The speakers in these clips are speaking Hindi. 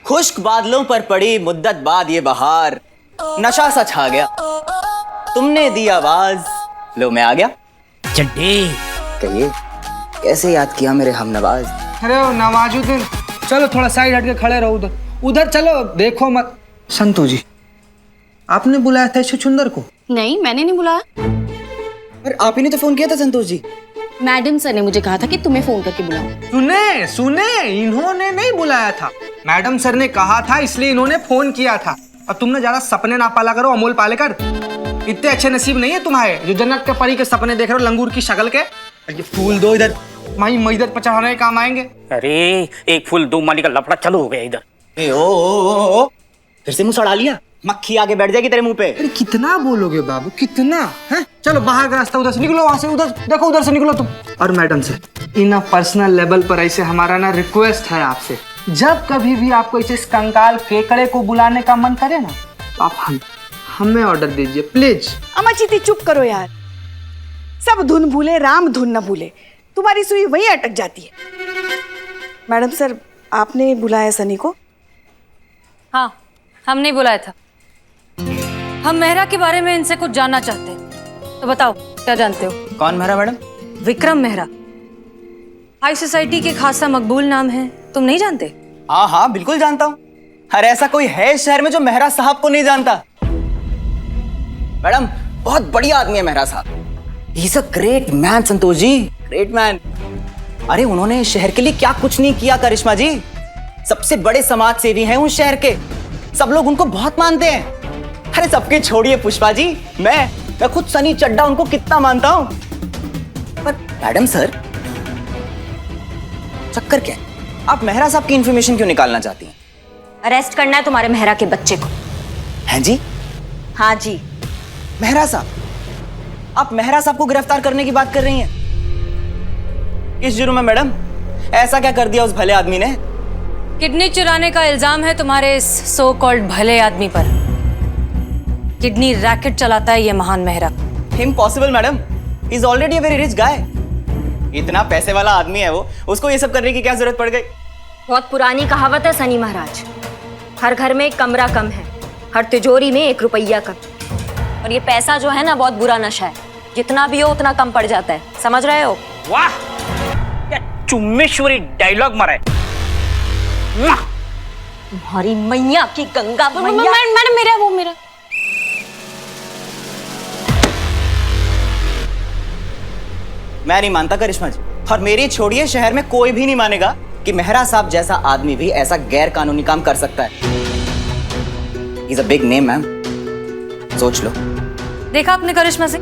खुश्क बादलों पर पड़ी मुद्दत बाद ये बहार, नशा सा छा गया, तुमने दी आवाज, लो मैं आ गया। चड्डी कहिए कैसे याद किया मेरे हमनवाज। अरे नवाजुद्दीन, चलो थोड़ा साइड हट के खड़े रहो, उधर उधर चलो, देखो मत। संतू जी, आपने बुलाया था छुछुंदर को? नहीं, मैंने नहीं बुलाया। पर आप ही ने तो फोन किया था संतोष जी। मैडम सर ने मुझे कहा था कि तुम्हें फोन करके बुलाओ। सुने सुने, इन्होंने नहीं बुलाया था, मैडम सर ने कहा था, इसलिए इन्होंने फोन किया था। और तुमने ज्यादा सपने ना पाला करो अमोल पालेकर, इतने अच्छे नसीब नहीं है तुम्हारे जो जन्नत के परी के सपने देख रहे हो लंगूर की शक्ल के। ये फूल दो इधर, माई मैदत पर चढ़ाने के काम आएंगे। अरे एक फूल दो माली का लफड़ा चालू हो गया इधर। ओ, फिर से मुंह सड़ा लिया, मक्खी आके बैठ जाएगी तेरे मुंह पे। अरे कितना बोलोगे बाबू, कितना है? चलो बाहर का रास्ता, उधर से निकलो, वहां से उधर देखो, उधर से निकलो तुम। और मैडम से इन पर्सनल लेवल पर ऐसे हमारा ना रिक्वेस्ट है आपसे, जब कभी भी आपको इस कंकाल केकड़े को बुलाने का मन करे ना, तो आप हमें ऑर्डर दीजिए प्लीज। अम्मा चीती चुप करो यार, सब धुन भूले राम धुन न भूले, तुम्हारी सुई वहीं अटक जाती है। मैडम सर, आपने बुलाया सनी को? हाँ, हमने बुलाया था। हम मेहरा के बारे में इनसे कुछ जानना चाहते हैं, तो बताओ क्या जानते हो? कौन Mehra madam? Vikram Mehra, high society के खासा मकबूल नाम है, तुम नहीं जानते? हाँ हाँ बिल्कुल जानता हूँ। अरे ऐसा कोई है शहर में जो मेहरा साहब को नहीं जानता? मैडम बहुत बढ़िया आदमी है मेहरा साहब, he is a great man Santosh ji, great man. अरे उन्होंने शहर के लिए क्या कुछ नहीं किया करिश्मा जी, सबसे बड़े समाज सेवी हैं उस शहर के, सब लोग उनको बहुत मानते हैं। अरे सबके छोड़िए पुष्पा जी, मैं खुद सनी चड्डा उनको कितना मानता हूं। पर मैडम सर, चक्कर क्या है? आप मेहरा साहब की इंफॉर्मेशन क्यों निकालना चाहती हैं? अरेस्ट करना है तुम्हारे मेहरा के बच्चे को। हैं जी? हाँ जी। मेहरा साहब? आप मेहरा साहब को गिरफ्तार करने की बात कर रही हैं? किस जुर्म में मैडम? ऐसा क्या कर दिया उस भले आदमी ने? किडनी चुराने का इल्जाम है तुम्हारे इस सो कॉल्ड भले आदमी पर। किडनी रैकेट चलाता है ये महान Mehra. Impossible madam, he is already a very rich गाय। इतना पैसे वाला आदमी है वो, उसको ये सब करने की क्या जरूरत पड़ गई? बहुत पुरानी कहावत है सनी महाराज, हर घर में एक कमरा कम है, हर तिजोरी में 1 रुपया कम। और ये पैसा जो है ना, बहुत बुरा नशा है, जितना भी हो उतना कम पड़ जाता है, समझ रहे हो? वाह, क्या चुम्मेश्वरी डायलॉग मारा है। तुम्हारी मैया की गंगा मैया। मैडम मेरा वो मेरा मैं नहीं मानता करिश्मा जी, और मेरी छोड़िए, शहर में कोई भी नहीं मानेगा कि मेहरा साहब जैसा आदमी भी ऐसा गैर कानूनी काम कर सकता है। ही is a big name ma'am, सोच लो। देखा आपने करिश्मा से,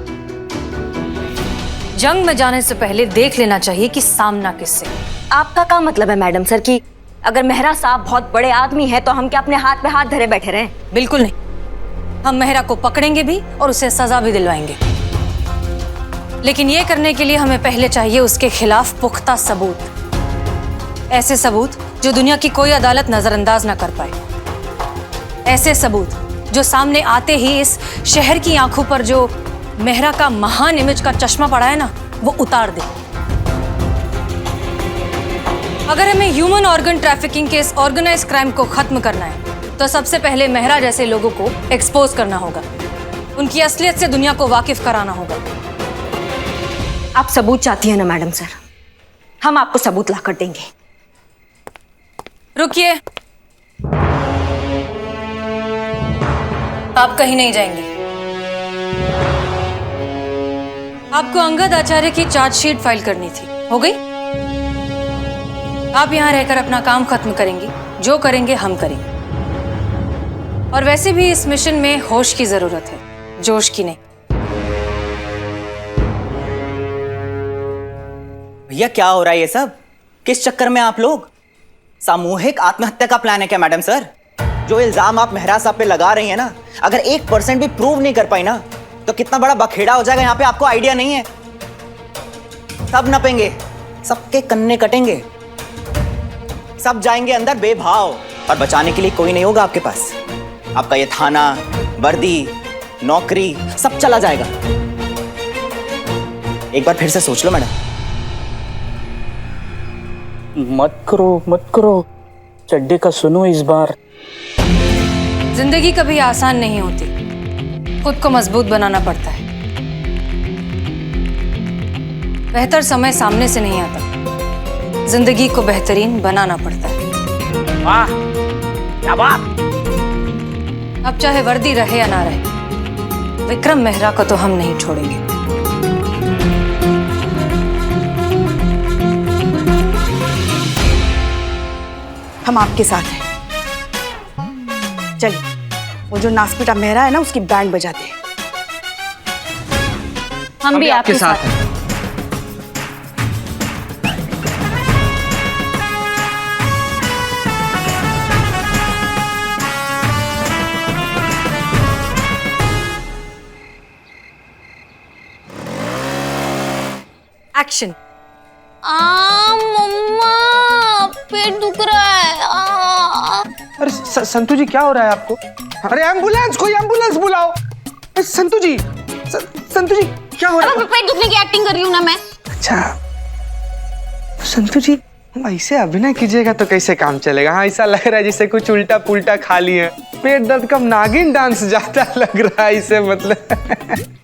जंग में जाने से पहले देख लेना चाहिए कि सामना किससे। आपका क्या मतलब है मैडम सर कि अगर मेहरा साहब बहुत बड़े आदमी है तो हम क्या अपने हाथ पे हाथ धरे बैठे रहें? बिल्कुल नहीं, हम मेहरा को पकड़ेंगे भी और उसे सजा भी दिलवाएंगे। लेकिन ये करने के लिए हमें पहले चाहिए उसके खिलाफ पुख्ता सबूत, ऐसे सबूत जो दुनिया की कोई अदालत नजरअंदाज ना कर पाए, ऐसे सबूत जो सामने आते ही इस शहर की आंखों पर जो मेहरा का महान इमेज का चश्मा पड़ा है ना, वो उतार दे। अगर हमें ह्यूमन ऑर्गन ट्रैफिकिंग के इस ऑर्गेनाइज क्राइम को खत्म करना है तो सबसे पहले मेहरा जैसे लोगों को एक्सपोज करना होगा, उनकी असलियत से दुनिया को वाकिफ कराना होगा। आप सबूत चाहती हैं ना मैडम सर, हम आपको सबूत ला कर देंगे। रुकिए, आप कहीं नहीं जाएंगे। आपको अंगद आचार्य की चार्जशीट फाइल करनी थी, हो गई? आप यहां रहकर अपना काम खत्म करेंगी, जो करेंगे हम करेंगे। और वैसे भी इस मिशन में होश की जरूरत है, जोश की नहीं। भैया क्या हो रहा है ये सब? किस चक्कर में आप लोग? सामूहिक आत्महत्या का प्लान है क्या मैडम सर? जो इल्जाम आप मेहरा साहब पे लगा रही हैं ना, अगर 1% भी प्रूव नहीं कर पाई ना, तो कितना बड़ा बखेड़ा हो जाएगा यहाँ पे, आपको आइडिया नहीं है। सब नपेंगे, सबके कन्ने कटेंगे, सब जाएंगे अंदर बेभाव, और बचाने के लिए कोई नहीं होगा आपके पास। आपका ये थाना, वर्दी, नौकरी सब चला जाएगा। एक बार फिर से सोच लो मैडम। मत करो मत करो, चड्डी का सुनो इस बार। जिंदगी कभी आसान नहीं होती, खुद को मजबूत बनाना पड़ता है। बेहतर समय सामने से नहीं आता, जिंदगी को बेहतरीन बनाना पड़ता है। वाह क्या बात। अब चाहे वर्दी रहे या ना रहे, विक्रम मेहरा को तो हम नहीं छोड़ेंगे। हम आपके साथ हैं। चलिए, वो जो नासपीटा मेहरा है ना, उसकी बैंड बजाते हैं। हम भी आपके साथ हैं। एक्शन। मम्मा, पेट दुख रहा है। अरे संतू जी क्या हो रहा है आपको? अरे एम्बुलेंस, कोई एम्बुलेंस बुलाओ। अरे संतू जी, संतू जी क्या हो रहा है? पेट दुखने की एक्टिंग कर रही हूँ ना मैं। अच्छा संतू जी, ऐसे अभिनय कीजिएगा तो कैसे काम चलेगा? हाँ, ऐसा लग रहा है जैसे कुछ उल्टा पुल्टा खा लिए। पेट दर्द का नागिन डांस जाता लग रहा है इसे, मतलब।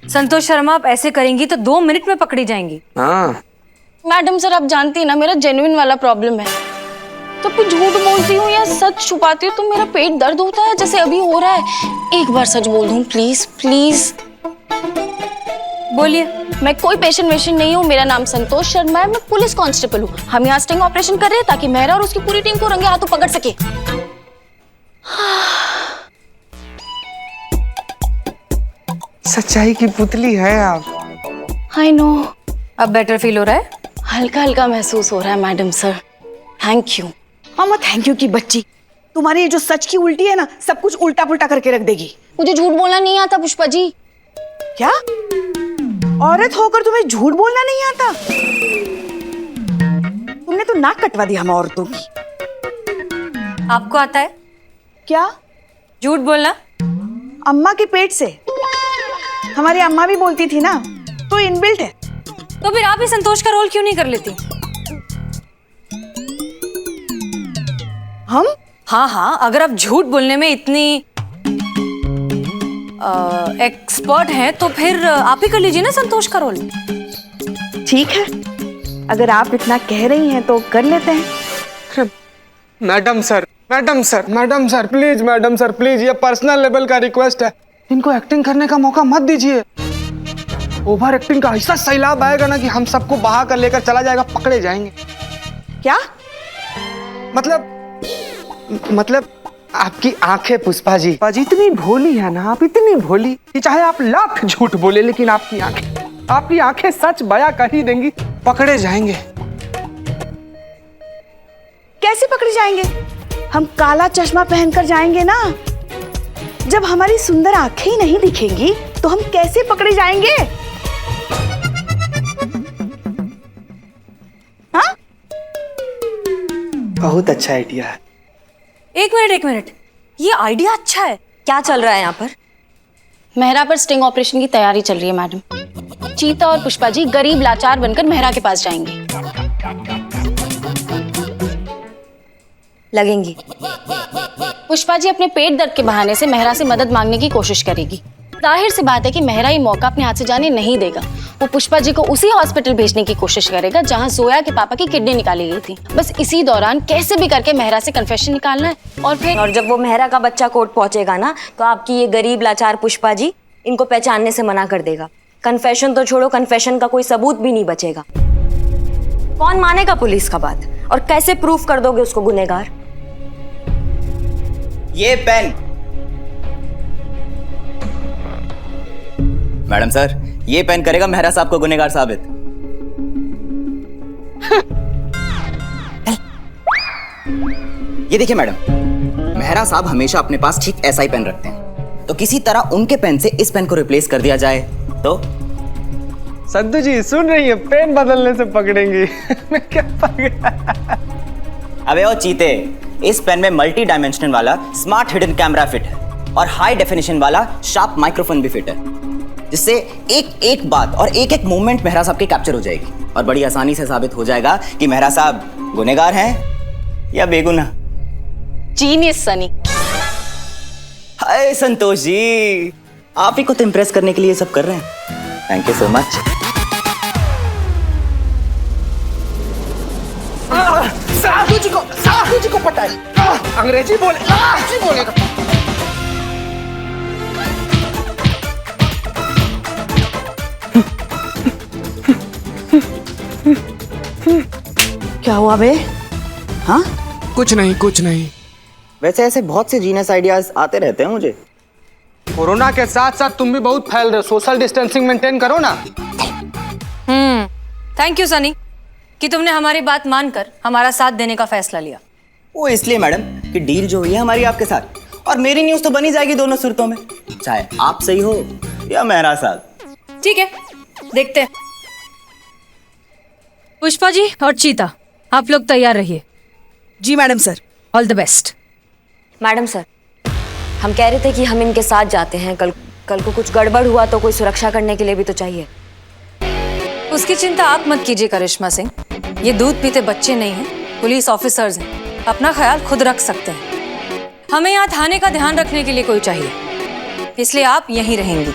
संतोष शर्मा, आप ऐसे करेंगी तो 2 मिनट में पकड़ी जाएंगी। हाँ मैडम सर, आप जानती हैं ना, मेरा जेन्युइन वाला प्रॉब्लम है। तो फिर झूठ बोलती हूँ या सच छुपाती हूँ तो मेरा पेट दर्द होता है, जैसे अभी हो रहा है। एक बार सच बोल दूँ प्लीज प्लीज। बोलिए। मैं कोई पेशेंट वेशेंट नहीं हूँ, मेरा नाम संतोष शर्मा है, मैं पुलिस कांस्टेबल हूँ। हम यहाँ स्टिंग ऑपरेशन कर रहे हैं ताकि मेहरा और उसकी पूरी टीम को रंगे हाथों पकड़ सके। सच्चाई की पुतली है आप। I know. अब बेटर फील हो रहा है? हल्का हल्का महसूस हो रहा है madam sir, thank you. Mama thank you की बच्ची, तुम्हारी ये जो सच की उल्टी है ना, सब कुछ उल्टा पुल्टा करके रख देगी। मुझे झूठ बोलना नहीं आता पुष्पा जी। क्या? औरत होकर तुम्हें झूठ बोलना नहीं आता? तुमने तो नाक कटवा दी हम औरतों की। आपको आता है क्या? झूठ बोलना? अम्मा के पेट से। हमारी अम्मा भी बोलती थी ना, तो इनबिल्ट है। तो फिर आप ही संतोष का रोल क्यों नहीं कर लेती? हम? हाँ हाँ, अगर आप झूठ बोलने में इतनी एक्सपर्ट हैं तो फिर आप ही कर लीजिए ना संतोष का रोल। ठीक है, अगर आप इतना कह रही हैं तो कर लेते हैं। Madam sir, madam sir, madam sir please, madam sir please, ये पर्सनल लेवल का रिक्वेस्ट है। इनको एक्टिंग करने का मौका मत दीजिए। ओवर एक्टिंग का ऐसा सैलाब आएगा ना कि हम सबको बहा कर लेकर चला जाएगा, पकड़े जाएंगे। क्या? मतलब आपकी आंखें पुष्पा जी इतनी भोली है ना, आप इतनी भोली कि चाहे आप लाख झूठ बोले लेकिन आपकी आंखें सच बया कर ही देंगी, पकड़े जाएंगे। कैसे पकड़े जाएंगे? हम काला चश्मा पहनकर जाएंगे ना। जब हमारी सुंदर आंखें ही नहीं दिखेंगी तो हम कैसे पकड़े जाएंगे? हाँ? बहुत अच्छा आइडिया है। एक मिनट, ये आइडिया अच्छा है। क्या चल रहा है यहाँ पर? मेहरा पर स्टिंग ऑपरेशन की तैयारी चल रही है मैडम। चीता और पुष्पा जी गरीब लाचार बनकर मेहरा के पास जाएंगे। लगेंगी। पुष्पा जी अपने पेट दर्द के बहाने से मेहरा से मदद मांगने की कोशिश करेगी। जाहिर सी बात है कि मेहरा ये मौका अपने हाथ से जाने नहीं देगा। वो पुष्पा जी को उसी हॉस्पिटल भेजने की कोशिश करेगा जहां जोया के पापा की किडनी निकाली गई थी। बस इसी दौरान कैसे भी करके मेहरा से कन्फेशन निकालना है और जब वो मेहरा का बच्चा कोर्ट पहुंचेगा ना, तो आपकी ये गरीब लाचार पुष्पा जी इनको पहचानने से मना कर देगा। कन्फेशन तो छोड़ो, कन्फेशन का कोई सबूत भी नहीं बचेगा। कौन मानेगा पुलिस का बात? और कैसे प्रूफ कर दोगे उसको गुनहगार? ये पेन। मैडम सर, ये पेन करेगा मेहरा साहब को गुनहगार साबित। ये देखिए मैडम, मेहरा साहब हमेशा अपने पास ठीक ऐसा ही पेन रखते हैं, तो किसी तरह उनके पेन से इस पेन को रिप्लेस कर दिया जाए तो। संतु जी सुन रही है, पेन बदलने से पकड़ेंगी। मैं क्या पकड़ा? अबे ओ चीते, इस पेन में मल्टी डायमेंशनल वाला स्मार्ट हिडन कैमरा फिट है और हाई डेफिनेशन वाला शार्प माइक्रोफोन भी फिट है, जिससे एक एक बात और एक एक मूवमेंट मेहरा साहब की कैप्चर हो जाएगी और बड़ी आसानी से साबित हो जाएगा कि मेहरा साहब गुनहगार हैं या बेगुनाह। जीनियस सनी। हाय संतोष जी, आप ही को तो इम्प्रेस करने के लिए सब कर रहे हैं। Thank you so much. Sahu ji को पता है, अंग्रेजी बोलेगा। क्या हुआ बे? हाँ, कुछ नहीं। वैसे ऐसे बहुत से जीनियस आइडियाज आते रहते हैं मुझे। कोरोना के साथ साथ तुम भी बहुत फैल रहे हो, सोशल डिस्टेंसिंग मेंटेन करो ना। थैंक यू सनी कि तुमने हमारी बात मानकर हमारा साथ देने का फैसला लिया। वो इसलिए मैडम कि डील जो हुई है हमारी आपके साथ, और मेरी न्यूज तो बनी जाएगी दोनों सूरतों में, चाहे आप सही हो या मेहरा साथ। ठीक है, देखते हैं। पुष्पा जी और चीता, आप लोग तैयार रहिए। जी madam sir. All the best. Madam sir, हम कह रहे थे कि हम इनके साथ जाते हैं। कल को कुछ गड़बड़ हुआ तो कोई सुरक्षा करने के लिए भी तो चाहिए। उसकी चिंता आप मत कीजिए करिश्मा सिंह, ये दूध पीते बच्चे नहीं हैं, पुलिस ऑफिसर्स हैं, अपना ख्याल खुद रख सकते हैं। हमें यहाँ थाने का ध्यान रखने के लिए कोई चाहिए, इसलिए आप यहीं रहेंगी।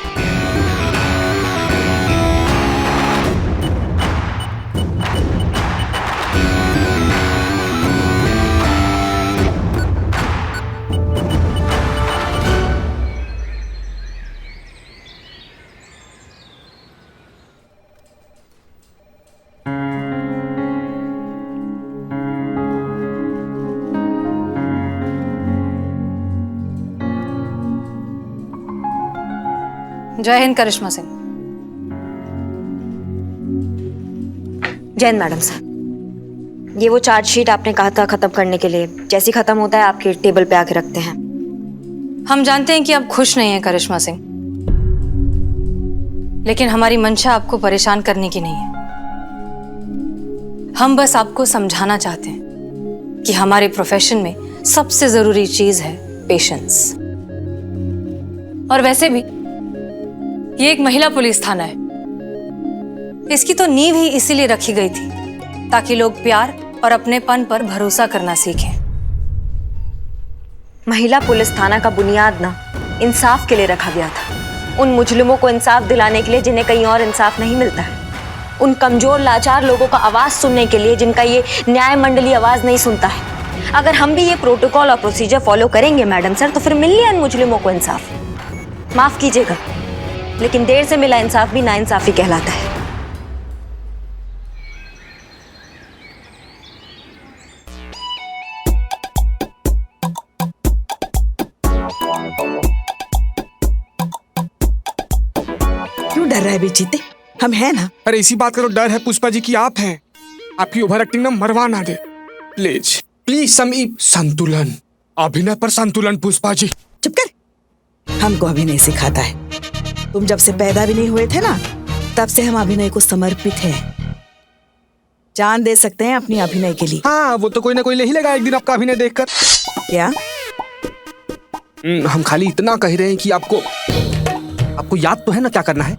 जय हिंद करिश्मा सिंह। जय हिंद मैडम सर। ये वो चार्जशीट आपने कहा था खत्म करने के लिए, जैसे ही खत्म होता है आपके टेबल पे आके रखते हैं। हम जानते हैं कि आप खुश नहीं हैं करिश्मा सिंह, लेकिन हमारी मंशा आपको परेशान करने की नहीं है। हम बस आपको समझाना चाहते हैं कि हमारे प्रोफेशन में सबसे जरूरी चीज है पेशेंस। और वैसे भी ये एक महिला पुलिस थाना है, इसकी तो नींव ही इसीलिए रखी गई थी ताकि लोग प्यार और अपनेपन पर भरोसा करना सीखें। महिला पुलिस थाना का बुनियाद ना इंसाफ के लिए रखा गया था, उन मुजरिमों को इंसाफ दिलाने के लिए जिन्हें कहीं और इंसाफ नहीं मिलता है, उन कमजोर लाचार लोगों का आवाज सुनने के लिए जिनका ये न्याय मंडली आवाज नहीं सुनता है। अगर हम भी ये प्रोटोकॉल और प्रोसीजर फॉलो करेंगे मैडम सर, तो फिर मिल लिया इन मुजरिमों को इंसाफ। माफ कीजिएगा, लेकिन देर से मिला इंसाफ भी नाइंसाफी कहलाता है। क्यों डर रहा है बेचीते? हम हैं ना। अरे इसी बात का तो डर है पुष्पा जी की आप हैं। आपकी ओवर एक्टिंग ना मरवा ना दे। प्लीज संतुलन, अभिनय पर संतुलन। पुष्पा जी चुप कर, हमको अभिनय सिखाता है। तुम जब से पैदा भी नहीं हुए थे ना, तब से हम अभिनय को समर्पित हैं। जान दे सकते हैं अपनी अभिनय के लिए। हाँ, वो तो कोई ना कोई ले ही लेगा एक दिन आपका अभिनय देखकर। क्या? हम खाली इतना कह रहे हैं कि आपको याद तो है ना क्या करना है।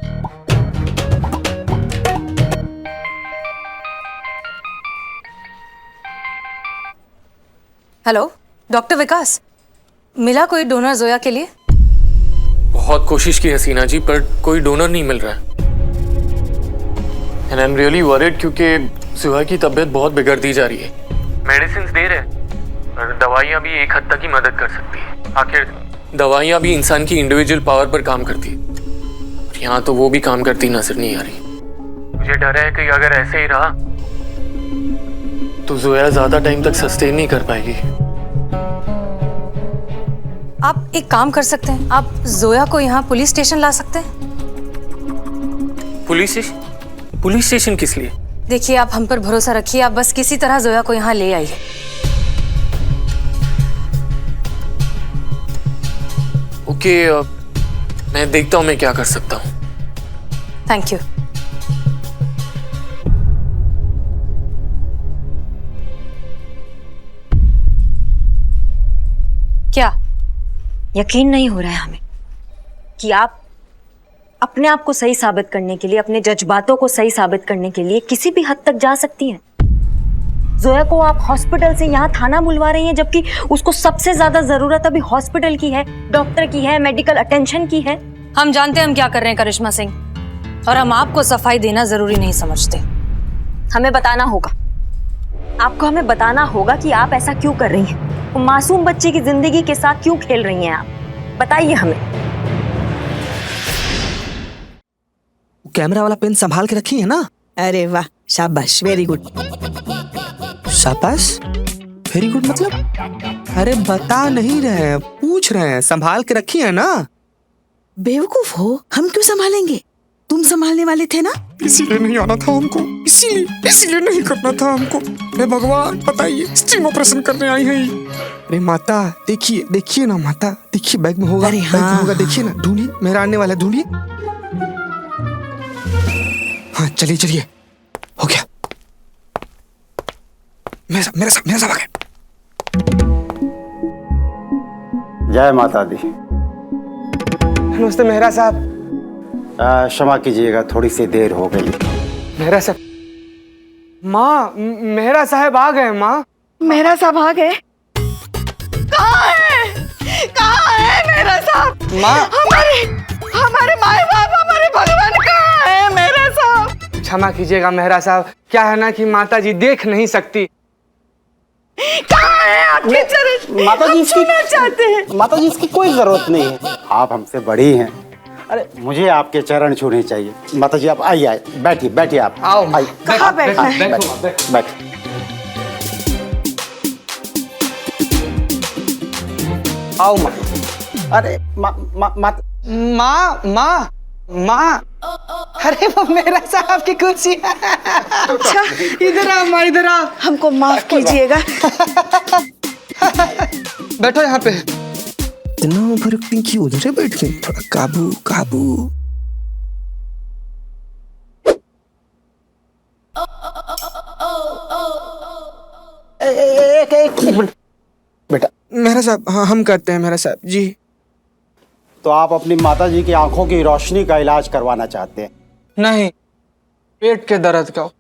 हेलो डॉक्टर विकास, मिला कोई डोनर जोया के लिए? बहुत कोशिश की हसीना जी, पर कोई डोनर नहीं मिल रहा है। And I am really worried क्योंकि जोया की तबीयत बहुत बिगड़ती जा रही है। मेडिसिन दे रहे हैं और दवाइयाँ भी एक हद तक ही मदद कर सकती है। आखिर दवाइयाँ भी इंसान की इंडिविजुअल पावर पर काम करती है, यहाँ तो वो भी काम करती नजर नहीं आ रही। मुझे डर है कि अगर ऐसे ही रहा तो जोया ज्यादा टाइम तक सस्टेन नहीं कर पाएगी। आप एक काम कर सकते हैं, आप जोया को यहाँ पुलिस स्टेशन ला सकते हैं। पुलिस स्टेशन किस लिए? देखिए, आप हम पर भरोसा रखिए, आप बस किसी तरह जोया को यहाँ ले आइए। ओके, मैं देखता हूँ मैं क्या कर सकता हूँ। Thank you. क्या यकीन नहीं हो रहा है हमें कि आप अपने आप को सही साबित करने के लिए, अपने जज्बातों को सही साबित करने के लिए किसी भी हद तक जा सकती हैं। जोया को आप हॉस्पिटल से यहाँ थाना बुलवा रही हैं, जबकि उसको सबसे ज्यादा जरूरत अभी हॉस्पिटल की है, डॉक्टर की है, मेडिकल अटेंशन की है। हम जानते हैं हम क्या कर रहे हैं करिश्मा सिंह, और हम आपको सफाई देना जरूरी नहीं समझते। हमें बताना होगा, आपको हमें बताना होगा कि आप ऐसा क्यों कर रही हैं, वो मासूम बच्चे की जिंदगी के साथ क्यों खेल रही हैं आप, बताइए हमें। कैमरा वाला पेन संभाल के रखी है ना? अरे वाह, शाबाश, वेरी गुड। शाबाश, वेरी गुड मतलब? अरे बता नहीं रहे हैं, पूछ रहे हैं, संभाल के रखी है ना? बेवकूफ हो, हम क्यों संभालेंगे? तुम संभालने वाले थे ना? इसीलिए नहीं आना था हमको, इसीलिए नहीं करना था हमको। हे भगवान, बताइए, स्टीम ऑपरेशन करने आई है ये। अरे माता, देखिए देखिए ना माता, देखिए बैग में होगा, अरे बैग में हाँ, होगा, देखिए ना, ढूंढिए, मेरा आने वाला ढूंढिए। हाँ चलिए चलिए, हो गया। मेरा सब आ गया। जय माता दी। नमस्ते मेहरा साहब। क्षमा कीजिएगा, थोड़ी सी देर हो गई। मेहरा साहब, माँ, मेहरा साहब आ गए। माँ, मेहरा साहब आ गए? कहाँ है मेहरा साहब? माँ, हमारे माए बाप, हमारे भगवान कहाँ है मेहरा साहब? क्षमा कीजिएगा मेहरा साहब, क्या है ना कि माता जी देख नहीं सकती। कहाँ है आपके चरण? माता जी, छूना चाहते हैं। माता जी, इसकी कोई जरूरत नहीं है, आप हमसे बड़ी हैं। अरे मुझे आपके चरण छूने चाहिए। माता जी आप आइए, बैठिए बैठिए आप। आओ, आइए। कहाँ बैठना है? बैठ। आओ माँ। अरे माँ, अरे वो मेरा साहब की कुर्सी है। अच्छा, इधर आओ माँ, इधर आओ। हमको माफ कीजिएगा। बैठो यहाँ पे। इतना फर्क पिंकी उधर बैठ गई, थोड़ा काबू काबू। एक मिनट बेटा। मेहरा साहब, हाँ हम करते हैं मेहरा साहब जी। तो आप अपनी माता जी की आंखों की रोशनी का इलाज करवाना चाहते हैं? नहीं, पेट के दर्द का।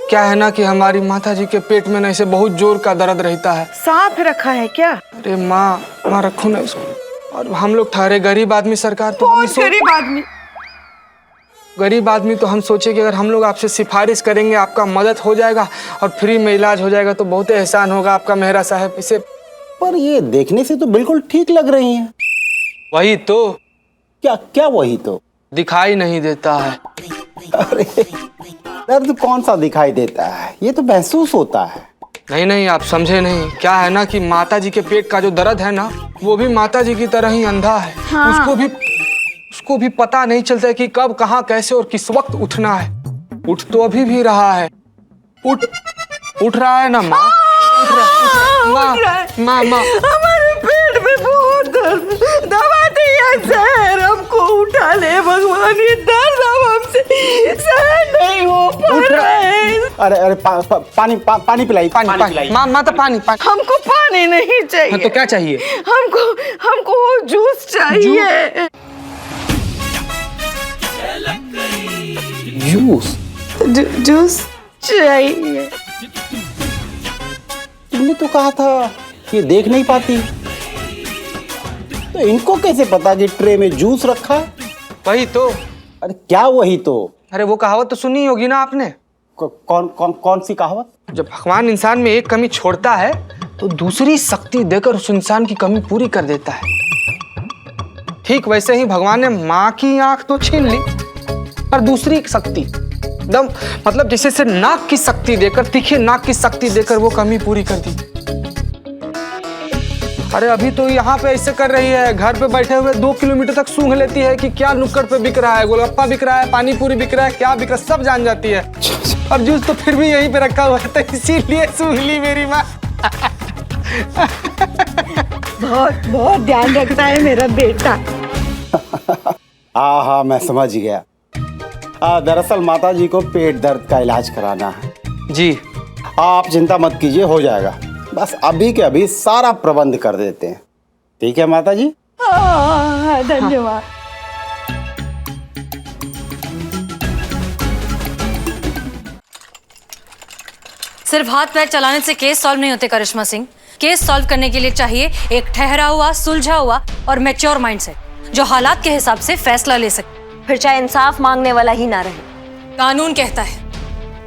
क्या है ना कि हमारी माता जी के पेट में ना ऐसे बहुत जोर का दर्द रहता है। सांप रखा है क्या? अरे माँ रखो ना इसको। और हम लोग ठहरे गरीब आदमी, सरकार तो गरीब आदमी? गरीब आदमी तो हम सोचे कि अगर हम लोग आपसे सिफारिश करेंगे, आपका मदद हो जाएगा और फ्री में इलाज हो जाएगा, तो बहुत एहसान होगा आपका मेहरा साहब। इसे पर ये देखने से तो बिल्कुल ठीक लग रही हैं। वही तो। क्या वही तो? दिखाई नहीं देता है। अरे दर्द कौन सा दिखाई देता है, ये तो महसूस होता है। नहीं, आप समझे नहीं। क्या है ना कि माता जी के पेट का जो दर्द है ना, वो भी माता जी की तरह ही अंधा है। हाँ। उसको भी पता नहीं चलता है कि कब, कहाँ, कैसे और किस वक्त उठना है। उठ तो अभी भी रहा है। उठ रहा है ना माँ? माँ हमारे पेट में बहुत दर्द, दवा दिया जहर, हमको उठा ले भगवान, ये दर्द अब हमसे सहन नहीं हो पा रहा है। अरे पानी पिलाई। माँ तो पानी। हमको पानी नहीं चाहिए। हाँ, तो क्या चाहिए? हमको जूस चाहिए। जूस चाहिए। तुमने तो कहा था ये देख नहीं पाती, तो इनको कैसे पता कि ट्रे में जूस रखा है? वही तो। अरे क्या वही तो? अरे वो कहावत तो सुनी होगी ना आपने। कौन सी कहावत? जब भगवान इंसान में एक कमी छोड़ता है तो दूसरी शक्ति देकर उस इंसान की कमी पूरी कर देता है। ठीक वैसे ही भगवान ने माँ की आंख तो छीन ली, पर दूसरी शक्ति एकदम, मतलब जैसे से नाक की शक्ति देकर, तीखे नाक की शक्ति देकर वो कमी पूरी कर दी। अरे अभी तो यहाँ पे ऐसे कर रही है, घर पे बैठे हुए 2 किलोमीटर तक सूंघ लेती है कि क्या नुक्कड़ पे बिक रहा है, गोलगप्पा बिक रहा है, पानी पूरी बिक रहा है, क्या बिक रहा है, सब जान जाती है। और जूस तो फिर भी यहीं पे रखा हुआ है, तो इसीलिए सूंघ ली मेरी माँ। बहुत ध्यान रखता है मेरा बेटा। हाँ मैं समझ गया। दरअसल माता जी को पेट दर्द का इलाज कराना है जी। आप चिंता मत कीजिए, हो जाएगा। बस अभी के अभी सारा प्रबंध कर देते हैं। ठीक है माता जी? धन्यवाद। सिर्फ हाथ पैर चलाने से केस सॉल्व नहीं होते करिश्मा सिंह। केस सॉल्व करने के लिए चाहिए एक ठहरा हुआ, सुलझा हुआ और मैच्योर माइंडसेट जो हालात के हिसाब से फैसला ले सके। फिर चाहे इंसाफ मांगने वाला ही ना रहे। कानून कहता है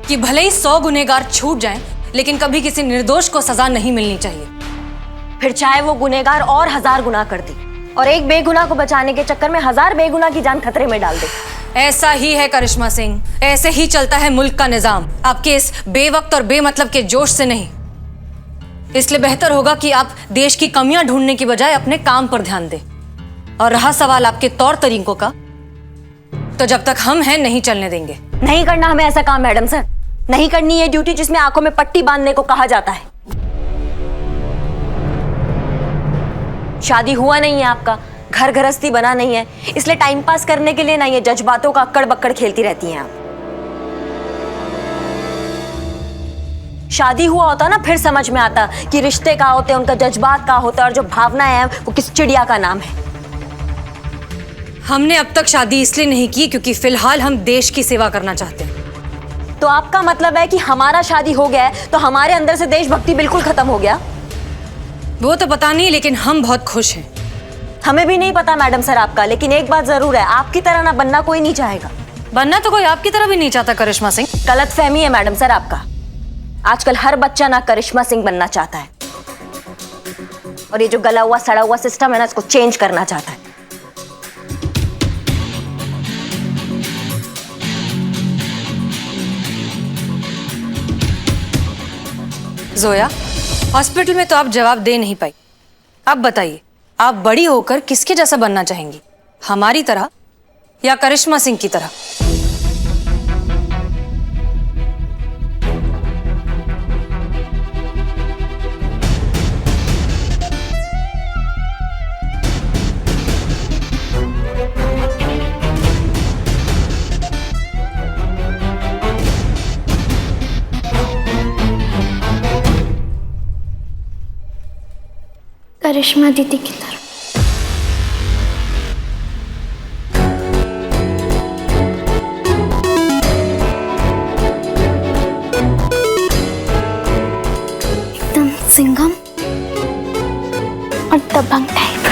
कि भले ही 100 गुनहगार छूट जाएं, लेकिन कभी किसी निर्दोष को सजा नहीं मिलनी चाहिए। फिर चाहे वो गुनहगार और 1000 गुनाह कर दे और एक बेगुनाह को बचाने के चक्कर में 1000 बेगुनाह की जान खतरे में डाल दे। ऐसा ही है करिश्मा सिंह, ऐसे ही चलता है मुल्क का निजाम। आपके इस बेवक्त और बेमतलब के जोश से नहीं। इसलिए बेहतर होगा कि आप देश की कमियां ढूंढने की बजाय अपने काम पर ध्यान दें। और रहा सवाल आपके तौर तरीकों का, तो जब तक हम हैं नहीं चलने देंगे। नहीं करना हमें ऐसा काम मैडम सर, नहीं करनी है ड्यूटी जिसमें आंखों में पट्टी बांधने को कहा जाता है। शादी हुआ नहीं है आपका, घर गृहस्थी बना नहीं है, इसलिए टाइम पास करने के लिए ना ये जज्बातों का अक्कड़ बक्कड़ खेलती रहती हैं आप। शादी हुआ होता ना फिर समझ में आता कि रिश्ते का होते हैं, उनका जज्बात का होता है और जो भावनाएं हैं वो किस चिड़िया का नाम है। हमने अब तक शादी इसलिए नहीं की क्योंकि फिलहाल हम देश की सेवा करना चाहते हैं। तो आपका मतलब है कि हमारा शादी हो गया है तो हमारे अंदर से देशभक्ति बिल्कुल खत्म हो गया? वो तो पता नहीं, लेकिन हम बहुत खुश हैं। हमें भी नहीं पता मैडम सर आपका, लेकिन एक बात जरूर है, आपकी तरह ना बनना कोई नहीं चाहेगा। बनना तो कोई आपकी तरह भी नहीं चाहता करिश्मा सिंह। गलत फहमी है मैडम सर आपका। आजकल हर बच्चा ना करिश्मा सिंह बनना चाहता है और ये जो गला हुआ सड़ा हुआ सिस्टम है ना, इसको चेंज करना चाहता है। जोया, हॉस्पिटल में तो आप जवाब दे नहीं पाई। अब बताइए, आप बड़ी होकर किसके जैसा बनना चाहेंगी, हमारी तरह या करिश्मा सिंह की तरह? करिश्मा दीदी की तरह। एकदम सिंघम और दबंग टाइप।